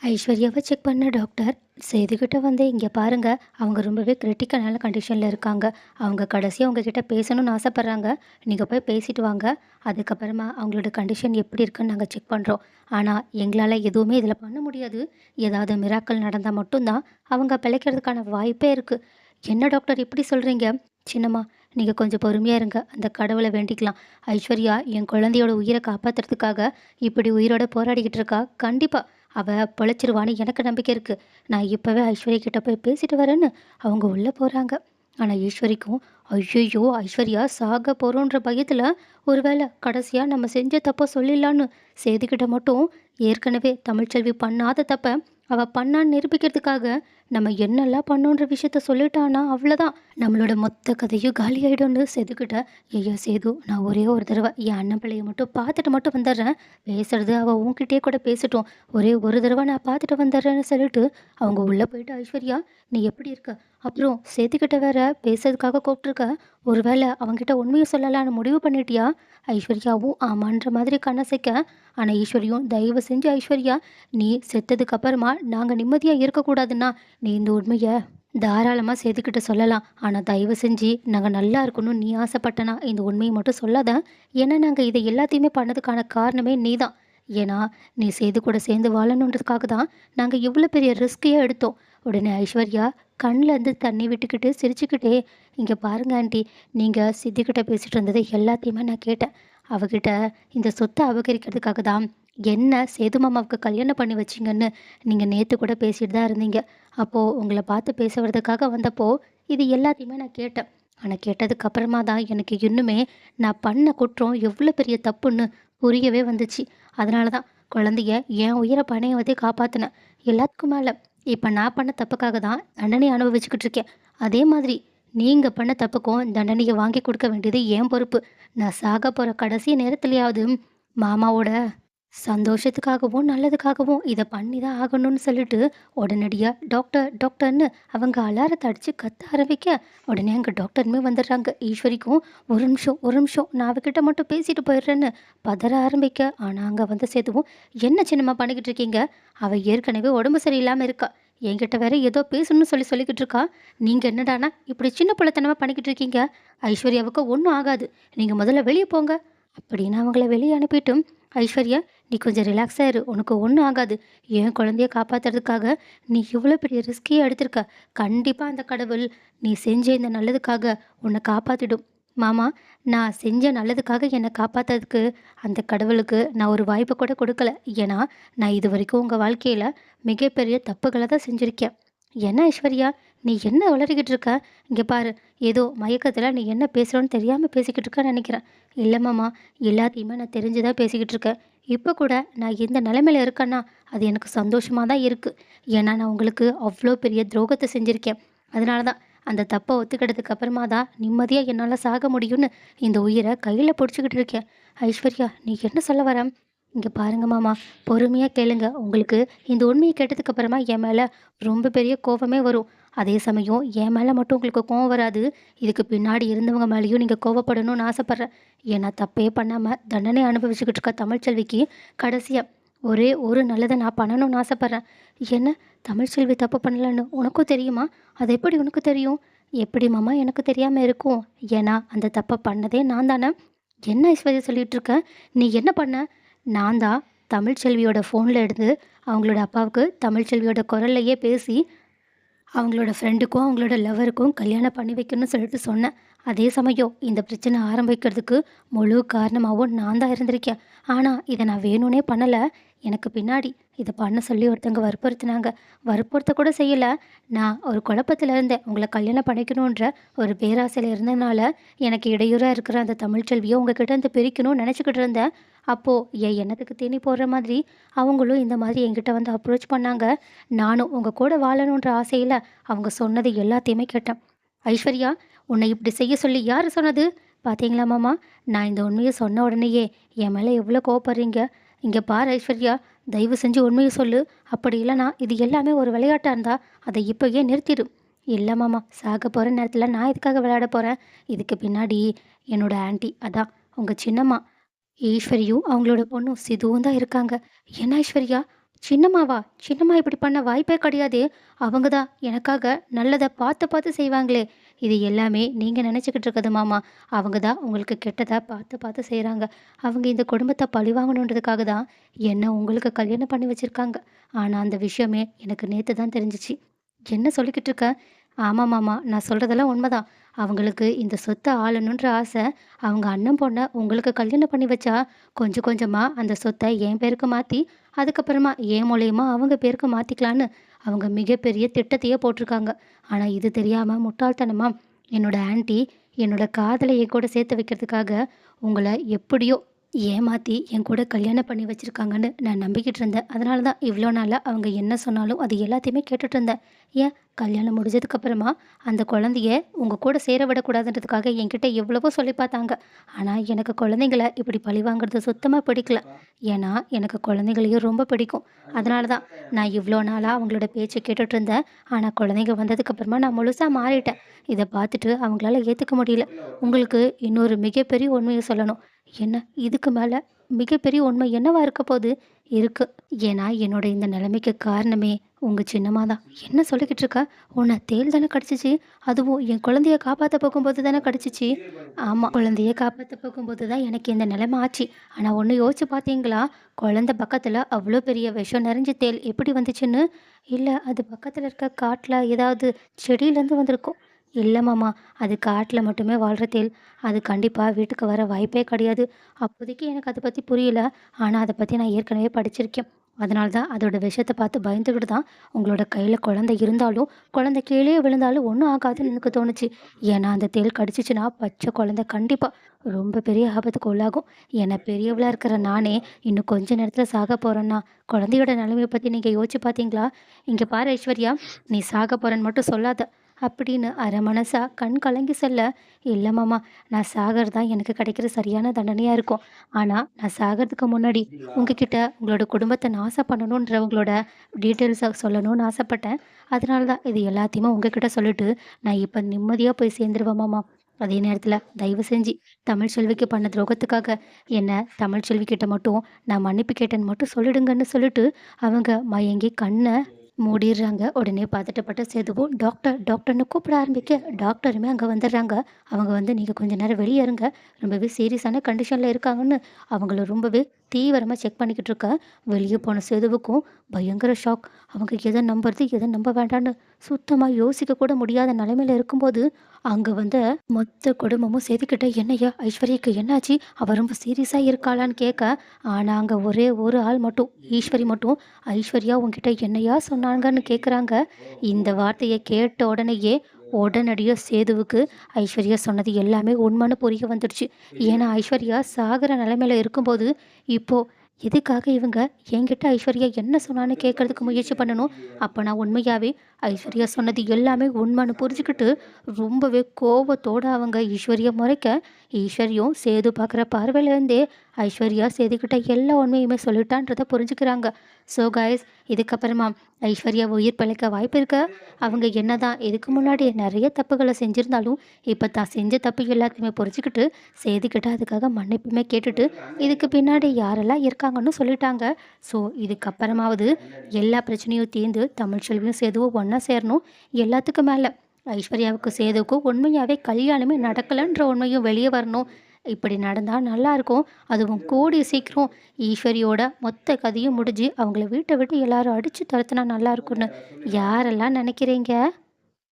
ஐஸ்வர்யாவை check பண்ண doctor சேதுகிட்ட வந்து, இங்கே பாருங்க, அவங்க ரொம்பவே கிரிட்டிக்கலான கண்டிஷனில் இருக்காங்க. அவங்க கடைசியாக உங்ககிட்ட பேசணும்னு ஆசைப்பட்றாங்க. நீங்கள் போய் பேசிட்டு வாங்க. அதுக்கப்புறமா அவங்களோட கண்டிஷன் எப்படி இருக்குன்னு நாங்கள் செக் பண்ணுறோம். ஆனால் எங்களால் எதுவுமே இதில் பண்ண முடியாது. ஏதாவது மிராக்கள் நடந்தால் மட்டும்தான் அவங்க பிழைக்கிறதுக்கான வாய்ப்பே இருக்குது. என்ன டாக்டர் இப்படி சொல்கிறீங்க? சின்னம்மா, நீங்கள் கொஞ்சம் பொறுமையாக இருங்க. அந்த கடவுளை வேண்டிக்கலாம். ஐஸ்வர்யா என் குழந்தையோட உயிரை காப்பாற்றுறதுக்காக இப்படி உயிரோட போராடிக்கிட்டு இருக்கா. கண்டிப்பாக அவ பொழைச்சிருவான்னு எனக்கு நம்பிக்கை இருக்கு. நான் இப்பவே ஐஸ்வர்யா கிட்ட போய் பேசிட்டு வரேன்னு அவங்க உள்ள போறாங்க. ஆனா ஈஸ்வரிக்கும், ஐய்யய்யோ! ஐஸ்வர்யா சாக போறோன்ற பயத்துல, ஒருவேளை கடைசியா நம்ம செஞ்ச தப்ப சொல்லிடலான்னு சேதுகிட்ட மட்டும் ஏற்கனவே தமிழ்ச்செல்வி பண்ணாத தப்ப அவ பண்ணான்னு நிரூபிக்கிறதுக்காக நம்ம என்னெல்லாம் பண்ணோன்ற விஷயத்த சொல்லிட்டான்னா அவ்வளோதான். நம்மளோட மொத்த கதையும் காலியாயிடும்னு சேதுக்கிட்ட, ஐயோ சேது, நான் ஒரே ஒரு தடவை என் அண்ணன் பிள்ளைய மட்டும் பார்த்துட்டு மட்டும் வந்துடுறேன். பேசுறது அவள் உன்கிட்டயே கூட பேசட்டும். ஒரே ஒரு தடவை நான் பார்த்துட்டு வந்துடுறேன்னு சொல்லிட்டு அவங்க உள்ளே போயிட்டு, ஐஸ்வர்யா நீ எப்படி இருக்க? அப்புறம் சேத்துக்கிட்ட வேற பேசுறதுக்காக கூப்பிட்டுருக்க. ஒருவேளை அவங்கிட்ட உண்மையை சொல்லலான்னு முடிவு பண்ணிட்டியா? ஐஸ்வர்யாவும் ஆமான்ற மாதிரி கண்ணசைக்க, ஆனால் ஈஸ்வரியும், தயவு செஞ்சு ஐஸ்வர்யா, நீ செத்ததுக்கு அப்புறமா நாங்கள் நிம்மதியாக இருக்கக்கூடாதுன்னா நீ இந்த உண்மையை தாராளமாக சேதுக்கிட்ட சொல்லலாம். ஆனால் தயவு செஞ்சு நாங்கள் நல்லா இருக்கணும்னு நீ ஆசைப்பட்டனா இந்த உண்மையை மட்டும் சொல்லாத. ஏன்னா நாங்கள் இதை எல்லாத்தையுமே பண்ணதுக்கான காரணமே நீ தான். ஏன்னா நீ சேது கூட சேர்ந்து வாழணுன்றதுக்காக தான் நாங்கள் இவ்வளோ பெரிய ரிஸ்கையே எடுத்தோம். உடனே ஐஸ்வர்யா கண்ணிலேருந்து தண்ணி விட்டுக்கிட்டு சிரிச்சுக்கிட்டே, இங்கே பாருங்க ஆண்டி, நீங்கள் சித்திக்கிட்ட பேசிகிட்டு இருந்ததை எல்லாத்தையுமே நான் கேட்டேன். அவகிட்ட இந்த சொத்தை அபகரிக்கிறதுக்காக தான் என்ன சேது மாமாவுக்கு கல்யாணம் பண்ணி வச்சிங்கன்னு நீங்கள் நேற்று கூட பேசிட்டு தான் இருந்தீங்க. அப்போது உங்களை பார்த்து பேச வரதுக்காக வந்தப்போ இது எல்லாத்தையுமே நான் கேட்டேன். ஆனால் கேட்டதுக்கு அப்புறமா தான் எனக்கு இன்னுமே நான் பண்ண குற்றம் எவ்வளோ பெரிய தப்புன்னு புரியவே வந்துச்சு. அதனால தான் குழந்தைய என் உயிரை பணைய வதே காப்பாற்றினேன். எல்லாத்துக்கும் மேலே இப்போ நான் பண்ண தப்புக்காக தான் தண்டனை அனுபவிச்சுக்கிட்டு இருக்கேன். அதே மாதிரி நீங்கள் பண்ண தப்புக்கும் தண்டனையை வாங்கி கொடுக்க வேண்டியது என் பொறுப்பு. நான் சாக போகிற கடைசி நேரத்துலையாவது மாமாவோட சந்தோஷத்துக்காகவும் நல்லதுக்காகவும் இதை பண்ணி தான் ஆகணும்னு சொல்லிட்டு உடனடியாக டாக்டர் டாக்டர்னு அவங்க அலாரத்தை அடித்து கத்த ஆரம்பிக்க, உடனே அங்கே டாக்டருமே வந்துடுறாங்க. ஈஸ்வரிக்கும், ஒரு நிமிஷம் ஒரு நிமிஷம், நான் அவகிட்ட மட்டும் பேசிட்டு போயிடுறேன்னு பதற ஆரம்பிக்க. ஆனால் அங்கே வந்து சேதுவும், என்ன சின்னம்மா பண்ணிக்கிட்டு இருக்கீங்க? அவள் ஏற்கனவே உடம்பு சரியில்லாமல் இருக்கா. என்கிட்ட வேற ஏதோ பேசணும்னு சொல்லிக்கிட்டு இருக்கா. நீங்கள் என்னடானா இப்படி சின்ன பிள்ளைத்தனமாக பண்ணிக்கிட்டு இருக்கீங்க? ஐஸ்வர்யாவுக்கு ஒன்றும் ஆகாது. நீங்கள் முதல்ல வெளியே போங்க அப்படின்னு அவங்கள வெளியே அனுப்பிட்டும், ஐஸ்வர்யா நீ கொஞ்சம் ரிலாக்ஸாக இரு, உனக்கு ஒன்றும் ஆகாது. என் குழந்தைய காப்பாற்றுறதுக்காக நீ இவ்வளோ பெரிய ரிஸ்கையே எடுத்திருக்க. கண்டிப்பாக அந்த கடவுள் நீ செஞ்ச இந்த நல்லதுக்காக உன்னை காப்பாற்றிடும். மாமா, நான் செஞ்ச நல்லதுக்காக என்னை காப்பாற்றுறதுக்கு அந்த கடவுளுக்கு நான் ஒரு வாய்ப்பை கூட கொடுக்கல. ஏன்னா நான் இது வரைக்கும் உங்கள் வாழ்க்கையில் மிகப்பெரிய தப்புகளை தான் செஞ்சுருக்கேன். என்ன ஐஸ்வர்யா, நீ என்ன உளறிக்கிட்டு இருக்க? இங்கே பாரு, ஏதோ மயக்கத்தில் நீ என்ன பேசுகிறோன்னு தெரியாமல் பேசிக்கிட்டு இருக்கன்னு நினைக்கிறேன். இல்லை மாமா, எல்லாத்தையுமே நான் தெரிஞ்சு தான் பேசிக்கிட்டு இருக்கேன். இப்போ கூட நான் எந்த நிலைமையில இருக்கேன்னா அது எனக்கு சந்தோஷமாக தான் இருக்குது. ஏன்னா நான் உங்களுக்கு அவ்வளோ பெரிய துரோகத்தை செஞ்சுருக்கேன். அதனால தான் அந்த தப்பை ஒத்துக்கிட்டதுக்கு அப்புறமா தான் நிம்மதியாக என்னால் சாக முடியும்னு இந்த உயிரை கையில் பிடிச்சிக்கிட்டு இருக்கேன். ஐஸ்வர்யா, நீ என்ன சொல்ல வர? இங்கே பாருங்க மாமா, பொறுமையாக கேளுங்க. உங்களுக்கு இந்த உண்மையை கேட்டதுக்கு அப்புறமா என் மேலே ரொம்ப பெரிய கோபமே வரும். அதே சமயம் என் மேலே மட்டும் உங்களுக்கு கோவம் வராது. இதுக்கு பின்னாடி இருந்தவங்க மேலேயும் நீங்கள் கோவப்படணும்னு ஆசைப்பட்றேன். ஏன்னா தப்பே பண்ணாமல் தண்டனை அனுபவிச்சுக்கிட்டு இருக்க தமிழ்ச்செல்விக்கு கடைசியாக ஒரே ஒரு நல்லதை நான் பண்ணணும்னு ஆசைப்பட்றேன். என்ன, தமிழ்ச்செல்வி தப்பு பண்ணலன்னு உனக்கும் தெரியுமா? அது எப்படி உனக்கு தெரியும்? எப்படி மாமா எனக்கு தெரியாமல் இருக்கும்? ஏன்னா அந்த தப்பை பண்ணதே நான் தானே. என்ன ஐஸ்வர்யா சொல்லிட்டு இருக்க? நீ என்ன பண்ண? நான் தான் தமிழ்ச்செல்வியோட ஃபோனில் எடுத்து அவங்களோட அப்பாவுக்கு தமிழ்ச்செல்வியோட குரல்லையே பேசி அவங்களோட ஃப்ரெண்டுக்கும் அவங்களோட லவருக்கும் கல்யாணம் பண்ணி வைக்கணும்னு சொல்லிட்டு சொன்னேன். அதே சமயம் இந்த பிரச்சனை ஆரம்பிக்கிறதுக்கு முழு காரணமாகவும் நான் தான் இருந்திருக்கேன். ஆனால் இதை நான் வேணும்னே பண்ணலை. எனக்கு பின்னாடி இதை பண்ண சொல்லி ஒருத்தங்க வற்புறுத்தினாங்க. வற்புறுத்த கூட செய்யலை. நான் ஒரு குழப்பத்தில் இருந்தேன். உங்களை கல்யாணம் பண்ணிக்கணுன்ற ஒரு பேராசையில் இருந்ததுனால எனக்கு இடையூறாக இருக்கிற அந்த தமிழ்ச்செல்வியை உங்ககிட்ட இருந்து பிரிக்கணும்னு நினச்சிக்கிட்டு இருந்தேன். அப்போது என் எண்ணத்துக்கு தீனி போடுற மாதிரி அவங்களும் இந்த மாதிரி என்கிட்ட வந்து அப்ரோச் பண்ணாங்க. நானும் உங்கள் கூட வாழணுன்ற ஆசையில் அவங்க சொன்னது எல்லாத்தையுமே கேட்டேன். ஐஸ்வர்யா, உன்னை இப்படி செய்ய சொல்லி யார் சொன்னது? பார்த்தீங்களா மாமா, நான் இந்த உண்மையை சொன்ன உடனேயே என் மேலே எவ்வளோ கோவப்படுறீங்க. இங்கே பார் ஐஸ்வர்யா, தயவு செஞ்சு உண்மையை சொல்லு. அப்படி இல்லைனா இது எல்லாமே ஒரு விளையாட்டாக இருந்தால் அதை இப்போயே நிறுத்திடு. இல்லை மாமா, சாக போகிற நேரத்தில் நான் இதுக்காக விளையாட போகிறேன். இதுக்கு பின்னாடி என்னோட ஆன்ட்டி, அதான் உங்கள் சின்னம்மா ஈஸ்வரியும் அவங்களோட பொண்ணும் சிதுவும் தான் இருக்காங்க. என்ன ஐஸ்வர்யா, சின்னம்மாவா? சின்னம்மா இப்படி பண்ண வாய்ப்பே கிடையாதே! அவங்க தான் எனக்காக நல்லத பார்த்து பார்த்து செய்வாங்களே! இது எல்லாமே நீங்க நெனச்சுக்கிட்டு இருக்கிறது மாமா. அவங்க தான் உங்களுக்கு கெட்டதா பார்த்து பார்த்து செய்றாங்க. அவங்க இந்த குடும்பத்த பழிவாங்கணுன்றதுக்காக தான் என்ன உங்களுக்கு கல்யாணம் பண்ணி வச்சிருக்காங்க. ஆனா அந்த விஷயமே எனக்கு நேத்து தான் தெரிஞ்சுச்சு. என்ன சொல்லிக்கிட்டு இருக்க? ஆமா மாமா. நான் சொல்றதெல்லாம் உண்மதான். அவங்களுக்கு இந்த சொத்த ஆளணுன்ற ஆசை. அவங்க அண்ணன் பொண்ண உங்களுக்கு கல்யாணம் பண்ணி வச்சா, கொஞ்சம் கொஞ்சமா அந்த சொத்த என் பேருக்கு மாத்தி, அதுக்கப்புறமா என் மூலியமா அவங்க பேருக்கு மாத்திக்கலான்னு அவங்க மிகப்பெரிய திட்டத்தையே போட்டிருக்காங்க. ஆனா இது தெரியாம முட்டாள்தனமா என்னோட ஆன்டி என்னோட காதல என் கூட சேர்த்து வைக்கிறதுக்காக உங்கள எப்படியோ ஏமாத்தி என் கூட கல்யாணம் பண்ணி வச்சிருக்காங்கன்னு நான் நம்பிக்கிட்டு இருந்தேன். அதனால தான் இவ்வளோ நாளா அவங்க என்ன சொன்னாலும் அது எல்லாத்தையுமே கேட்டுட்டு இருந்தேன். ஏன் கல்யாணம் முடிஞ்சதுக்கப்புறமா அந்த குழந்தைய உங்க கூட சேர விடக்கூடாதுன்றதுக்காக என்கிட்ட எவ்வளவோ சொல்லி பார்த்தாங்க. ஆனா எனக்கு குழந்தைங்கள இப்படி பழிவாங்குறது சுத்தமா பிடிக்கல. ஏன்னா எனக்கு குழந்தைங்களையும் ரொம்ப பிடிக்கும். அதனால தான் நான் இவ்வளோ நாளா அவங்களோட பேச்ச கேட்டுட்டு இருந்தேன். ஆனா குழந்தைங்க வந்ததுக்கப்புறமா நான் முழுசா மாறிட்டேன். இத பார்த்துட்டு அவங்களால ஏத்துக்க முடியல. உங்களுக்கு இன்னொரு மிகப்பெரிய உண்மைய சொல்லணும். என்ன இதுக்கு மேல மிகப்பெரிய உண்மை என்னவா இருக்க போது? இருக்கு. ஏன்னா, என்னோட இந்த நிலைமைக்கு காரணமே உங்க சின்னம்மா தான். என்ன சொல்லிக்கிட்டு இருக்க? உன்ன தேள் தானே கடிச்சுச்சு? அதுவும் என் குழந்தைய காப்பாத்த போகும்போது தானே கடிச்சுச்சு? ஆமா. குழந்தைய காப்பாத்த போகும்போது தான் எனக்கு இந்த நிலைமை ஆச்சு. ஆனா ஒண்ணு யோசிச்சு பார்த்தீங்களா? குழந்தை பக்கத்துல அவ்ளோ பெரிய விஷம் நிறைஞ்ச தேள் எப்படி வந்துச்சுன்னு? இல்ல அது பக்கத்துல இருக்க காட்டுல ஏதாவது செடியிலேருந்து வந்திருக்கும். இல்ல மாமா. அது காட்டுல மட்டுமே வாழ்ற தேள். அது கண்டிப்பா வீட்டுக்கு வர வாய்ப்பே கிடையாது. அப்போதைக்கு எனக்கு அத பத்தி புரியல. ஆனா அத பத்தி நான் ஏற்கனவே படிச்சிருக்கேன். அதனால தான் அதோட விஷத்த பார்த்து பயந்துகிட்டு தான் உங்களோட கையில குழந்தை இருந்தாலும், குழந்தை கீழயே விழுந்தாலும் ஒண்ணும் ஆகாதுன்னு எனக்கு தோணுச்சு. ஏன்னா அந்த தேள் கடிச்சுச்சுன்னா, பச்சை குழந்தை கண்டிப்பா ரொம்ப பெரிய ஆபத்துக்கு உள்ளாகும். ஏன்னா பெரியவளா இருக்கிற நானே இன்னும் கொஞ்ச நேரத்தில சாக போறேன்னா, குழந்தையோட நிலைமைய பத்தி நீங்க யோசிச்சு பார்த்தீங்களா? "இங்க பாரு ஐஸ்வர்யா, நீ சாக போறேன்னு மட்டும் சொல்லாத." அப்படின்னு அரை மனசா கண் கலங்கி சொல்ல, "இல்ல மாமா, நான் சாகறது தான் எனக்கு கிடைக்கிற சரியான தண்டனையா இருக்கும். ஆனா, நான் சாகறதுக்கு முன்னாடி உங்ககிட்ட உங்களோட குடும்பத்த நாசம் பண்ணணுன்றவங்களோட டீட்டெயில்ஸ சொல்லணும்னு ஆசைப்பட்டேன். அதனால தான் இது எல்லாத்தையுமே உங்ககிட்ட சொல்லிட்டு, நான் இப்ப நிம்மதியா போய் சேர்ந்துருவேன் மாமா. அதே நேரத்தில தயவு செஞ்சு தமிழ்ச்செல்விக்கு பண்ண துரோகத்துக்காக என்ன தமிழ்ச்செல்வி கிட்ட மட்டும் நான் மன்னிப்பு கேட்டேன்னு மட்டும் சொல்லிடுங்கன்னு" சொல்லிட்டு அவங்க மயங்கி கண்ண மூடிர்றாங்க. உடனே பதட்டப்பட்ட சேதுவும் டாக்டர் டாக்டர்ன்னு கூப்பிட ஆரம்பிக்க, டாக்டருமே அங்க வந்துடுறாங்க. அவங்க வந்து "நீங்க கொஞ்ச நேரம் வெளிய இருங்க. ரொம்பவே சீரியஸான கண்டிஷன்ல இருக்காங்கன்னு" அவங்கள ரொம்பவே தீவிரமா செக் பண்ணிக்கிட்டு இருக்க, வெளிய போன சேதுவுக்கும் பயங்கர ஷாக். அவங்க எத நம்புறது, எத நம்ப வேண்டான்னு சுத்தமா யோசிக்க கூட முடியாத நிலைமையில இருக்கும்போது, அங்க வந்த மொத்த குடும்பமும் சேதுக்கிட்ட "என்னய்யா ஐஸ்வர்யாக்கு என்னாச்சு? அவ ரொம்ப சீரியஸா இருக்காளான்னு?" கேட்க, ஆனா அங்க ஒரே ஒரு ஆள் மட்டும் ஈஸ்வரி மட்டும் ஐஸ்வர்யா உன்கிட்ட என்னையா சொன்னாங்கன்னு கேட்குறாங்க. இந்த வார்த்தைய கேட்ட உடனேயே உடனடியா சேதுவுக்கு ஐஸ்வர்யா சொன்னது எல்லாமே உண்மைன்னு புரிய வந்துடுச்சு. ஏன்னா ஐஸ்வர்யா சாகுற நிலைமையில இருக்கும்போது, இப்போ எதுக்காக இவங்க என்கிட்ட ஐஸ்வர்யா என்ன சொன்னான்னு கேட்கறதுக்கு முயற்சி பண்ணணும். அப்ப நான் உண்மையாவே ஐஸ்வர்யா சொன்னது எல்லாமே உண்மைன்னு புரிஞ்சுக்கிட்டு, ரொம்பவே கோவத்தோட அவங்க ஈஸ்வரிய முறைக்க, ஈஸ்வரியும் சேது பார்க்குற பார்வையிலேருந்தே ஐஸ்வர்யா சேதுக்கிட்ட எல்லா உண்மையுமே சொல்லிட்டான்றத புரிஞ்சுக்கிறாங்க. ஸோ காய்ஸ், இதுக்கப்புறமா ஐஸ்வர்யா உயிர் பிழைக்க வாய்ப்பு இருக்கு. அவங்க என்னதான் இதுக்கு முன்னாடி நெறைய தப்புகள செஞ்சிருந்தாலும், இப்ப தான் செஞ்ச தப்பு எல்லாத்தையுமே புரிஞ்சுக்கிட்டு, சேதுக்கிட்ட அதுக்காக மன்னிப்புமே கேட்டுட்டு, இதுக்கு பின்னாடி யாரெல்லாம் இருக்காங்கன்னு சொல்லிட்டாங்க. ஸோ இதுக்கப்புறமாவது எல்லா பிரச்சனையும் தீர்ந்து தமிழ்ச்செல்வியும் சேதுவும் ஒண்ணா சேரணும். எல்லாத்துக்கும் மேல ஐஸ்வர்யாவுக்கும் சேதுவுக்கும் உண்மையாவே கல்யாணமே நடக்கலன்ற உண்மையும் வெளிய வரணும். இப்படி நடந்தா நல்லாயிருக்கும். அதுவும் கூடிய சீக்கிரம் ஈஸ்வரியோட மொத்த கதையும் முடிஞ்சு, அவங்கள வீட்ட விட்டு எல்லாரும் அடிச்சு துரத்துனா நல்லாயிருக்கும்னு யாரெல்லாம் நெனைக்கிறீங்க?